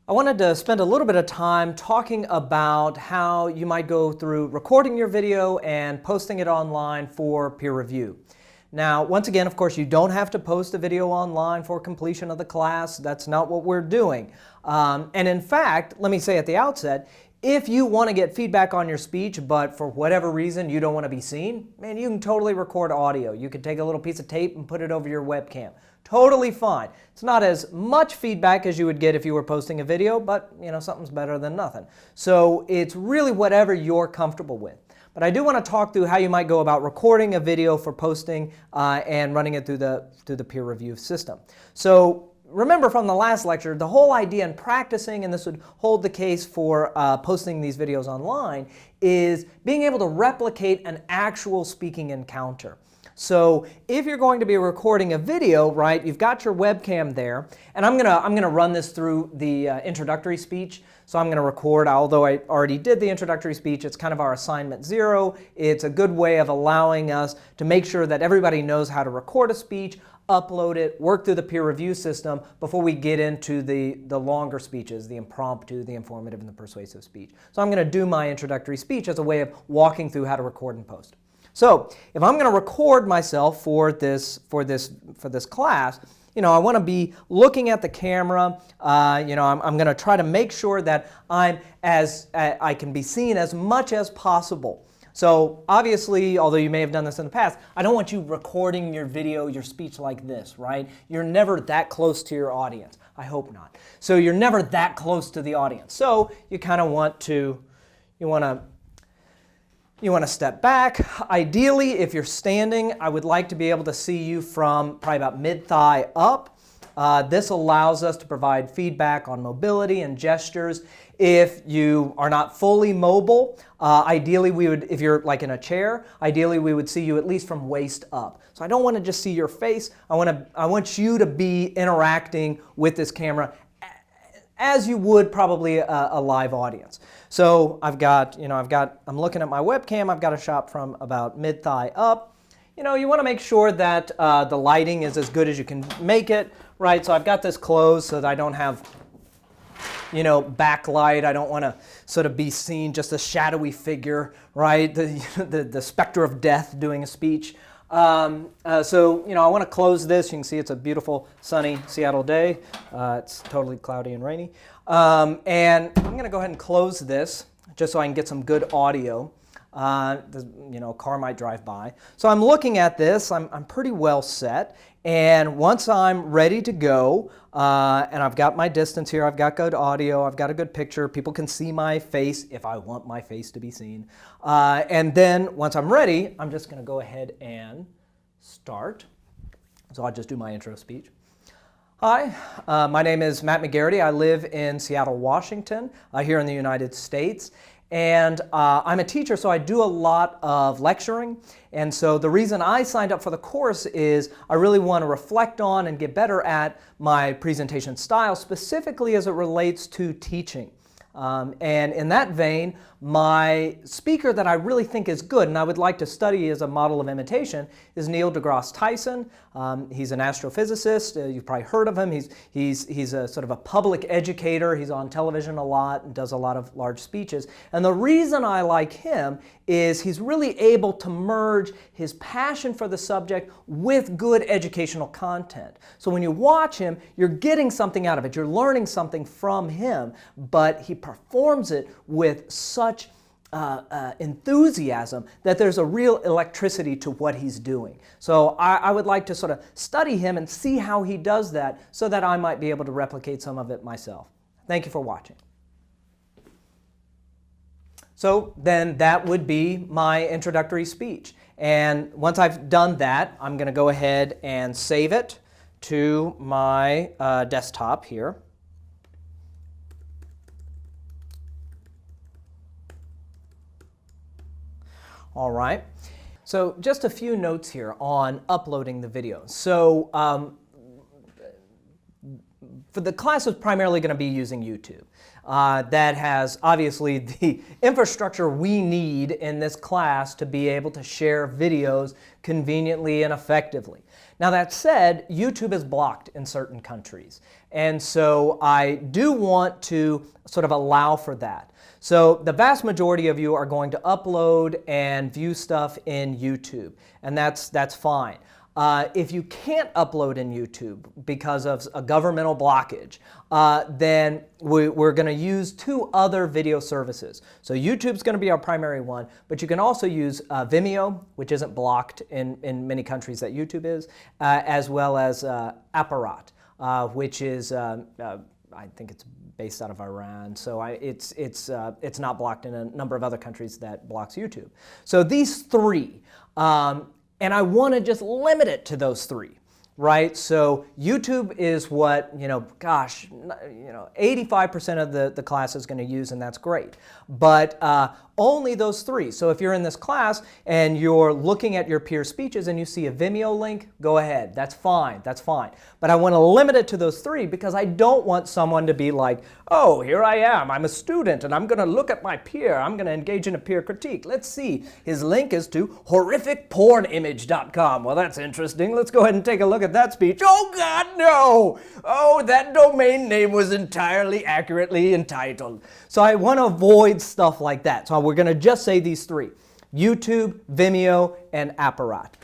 I wanted to spend a little bit of time talking about how you might go through recording your video and posting it online for peer review. Now, once again, of course, you don't have to post a video online for completion of the class. That's not what we're doing. And in fact, let me say at the outset, if you want to get feedback on your speech, but for whatever reason you don't want to be seen, man, you can totally record audio. You could take a little piece of tape and put it over your webcam. Totally fine. It's not as much feedback as you would get if you were posting a video, but something's better than nothing. So it's really whatever you're comfortable with. But I do want to talk through how you might go about recording a video for posting and running it through the peer review system. So remember from the last lecture, the whole idea in practicing, and this would hold the case for posting these videos online, is being able to replicate an actual speaking encounter. So if you're going to be recording a video, right, you've got your webcam there, and I'm gonna run this through the introductory speech. So I'm going to record, although I already did the introductory speech, it's kind of our assignment 0. It's a good way of allowing us to make sure that everybody knows how to record a speech, upload it, work through the peer review system before we get into the longer speeches, the impromptu, the informative, and the persuasive speech. So I'm going to do my introductory speech as a way of walking through how to record and post. So if I'm going to record myself for this class, I want to be looking at the camera. I'm going to try to make sure that I can be seen as much as possible. So obviously, although you may have done this in the past, I don't want you recording your video, your speech like this, right? You're never that close to your audience. I hope not. So you're never that close to the audience. So you kind of want to, you want to step back. Ideally, if you're standing, I would like to be able to see you from probably about mid-thigh up. This allows us to provide feedback on mobility and gestures. If you are not fully mobile, ideally we would, if you're like in a chair, ideally we would see you at least from waist up. So I don't want to just see your face. I want you to be interacting with this camera as you would probably a live audience. So I'm looking at my webcam. I've got a shot from about mid-thigh up. You want to make sure that the lighting is as good as you can make it, right? So I've got this closed so that I don't have, backlight. I don't want to sort of be seen just a shadowy figure, right? The specter of death doing a speech. So I want to close this. You can see it's a beautiful sunny Seattle day. It's totally cloudy and rainy. And I'm going to go ahead and close this just so I can get some good audio. A car might drive by. So I'm looking at this. I'm pretty well set. And once I'm ready to go, and I've got my distance here, I've got good audio, I've got a good picture, people can see my face if I want my face to be seen. And then once I'm ready, I'm just going to go ahead and start. So I'll just do my intro speech. Hi, my name is Matt McGarity. I live in Seattle, Washington, here in the United States. And I'm a teacher, so I do a lot of lecturing. And so the reason I signed up for the course is I really want to reflect on and get better at my presentation style, specifically as it relates to teaching. And in that vein, my speaker that I really think is good and I would like to study as a model of imitation is Neil deGrasse Tyson. He's an astrophysicist. You've probably heard of him. He's a sort of a public educator. He's on television a lot and does a lot of large speeches. And the reason I like him is he's really able to merge his passion for the subject with good educational content. So when you watch him, you're getting something out of it. You're learning something from him, but he performs it with such enthusiasm that there's a real electricity to what he's doing. So I would like to sort of study him and see how he does that so that I might be able to replicate some of it myself. Thank you for watching. So then that would be my introductory speech. And once I've done that, I'm going to go ahead and save it to my desktop here. All right. So just a few notes here on uploading the video. So for the class is primarily going to be using YouTube. That has obviously the infrastructure we need in this class to be able to share videos conveniently and effectively. Now that said, YouTube is blocked in certain countries, and so I do want to sort of allow for that. So the vast majority of you are going to upload and view stuff in YouTube, and that's fine. If you can't upload in YouTube because of a governmental blockage, then we're going to use two other video services. So YouTube's going to be our primary one, but you can also use Vimeo, which isn't blocked in many countries that YouTube is, as well as Apparat, which is, I think it's based out of Iran, so it's not blocked in a number of other countries that blocks YouTube. So these three. And I want to just limit it to those three, right? So YouTube is what, 85% of the class is going to use, and that's great. But only those three. So if you're in this class and you're looking at your peer speeches and you see a Vimeo link, go ahead. That's fine. That's fine. But I want to limit it to those three because I don't want someone to be like, oh, here I am. I'm a student and I'm going to look at my peer. I'm going to engage in a peer critique. Let's see. His link is to horrificpornimage.com. Well, that's interesting. Let's go ahead and take a look at that speech. Oh, God, no. Oh, that domain name was entirely accurately entitled. So I want to avoid stuff like that. So we're going to just say these three: YouTube, Vimeo, and Apparat.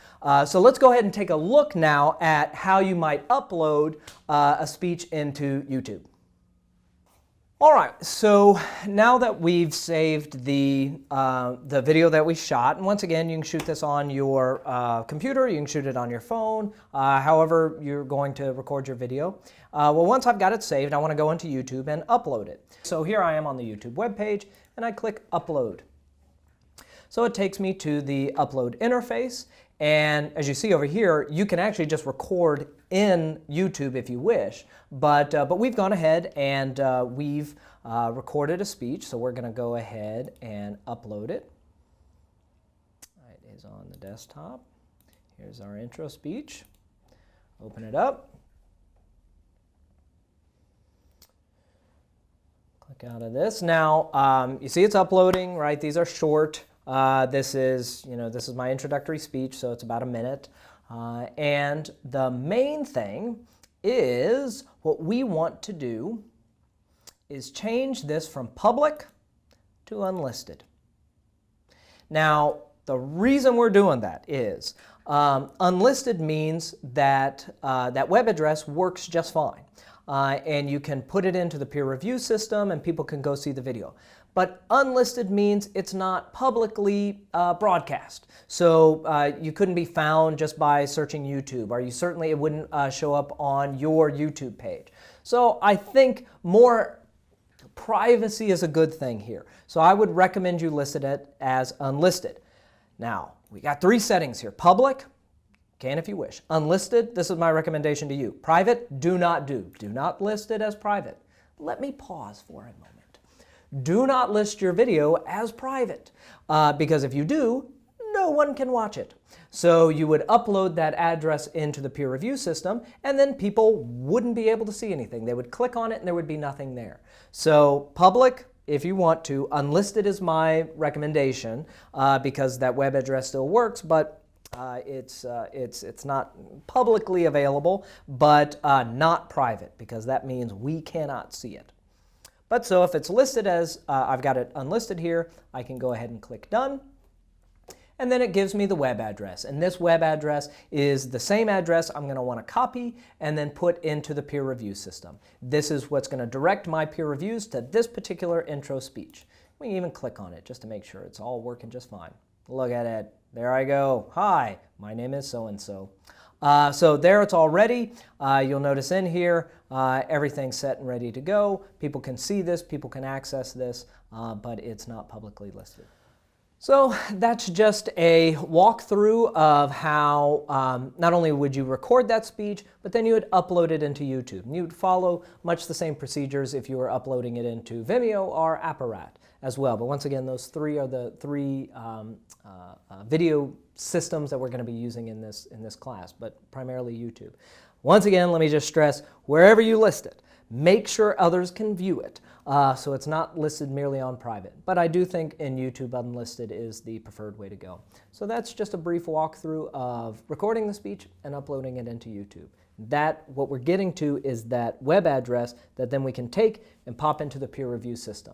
So let's go ahead and take a look now at how you might upload a speech into YouTube. All right, so now that we've saved the video that we shot, and once again, you can shoot this on your computer, you can shoot it on your phone, however you're going to record your video. Well, once I've got it saved, I want to go into YouTube and upload it. So here I am on the YouTube webpage, and I click Upload. So it takes me to the upload interface, and as you see over here, you can actually just record in YouTube if you wish, but we've gone ahead and we've recorded a speech, so we're going to go ahead and upload it. It is on the desktop. Here's our intro speech. Open it up. Click out of this. Now, you see it's uploading, right? These are short. This is my introductory speech, so it's about a minute. And the main thing is what we want to do is change this from public to unlisted. Now, the reason we're doing that is unlisted means that that web address works just fine. And you can put it into the peer review system and people can go see the video. But unlisted means it's not publicly broadcast. So you couldn't be found just by searching YouTube, or it wouldn't show up on your YouTube page. So I think more privacy is a good thing here. So I would recommend you list it as unlisted. Now, we got three settings here. Public, can if you wish. Unlisted, this is my recommendation to you. Private, do not do. Do not list it as private. Let me pause for a moment. Do not list your video as private, because if you do, no one can watch it. So you would upload that address into the peer review system, and then people wouldn't be able to see anything. They would click on it and there would be nothing there. So public, if you want to. Unlisted is my recommendation because that web address still works, but it's not publicly available, but not private, because that means we cannot see it. But so if it's listed as, I've got it unlisted here, I can go ahead and click Done. And then it gives me the web address. And this web address is the same address I'm going to want to copy and then put into the peer review system. This is what's going to direct my peer reviews to this particular intro speech. We can even click on it just to make sure it's all working just fine. Look at it. There I go. Hi, my name is so-and-so. So there it's all ready. You'll notice in here, everything's set and ready to go. People can see this, people can access this, but it's not publicly listed. So that's just a walkthrough of how not only would you record that speech, but then you would upload it into YouTube. And you would follow much the same procedures if you were uploading it into Vimeo or Apparat as well. But once again, those three are the three video systems that we're going to be using in this class, but primarily YouTube. Once again, let me just stress, wherever you list it, make sure others can view it. So it's not listed merely on private. But I do think in YouTube unlisted is the preferred way to go. So that's just a brief walkthrough of recording the speech and uploading it into YouTube. What we're getting to is that web address that then we can take and pop into the peer review system.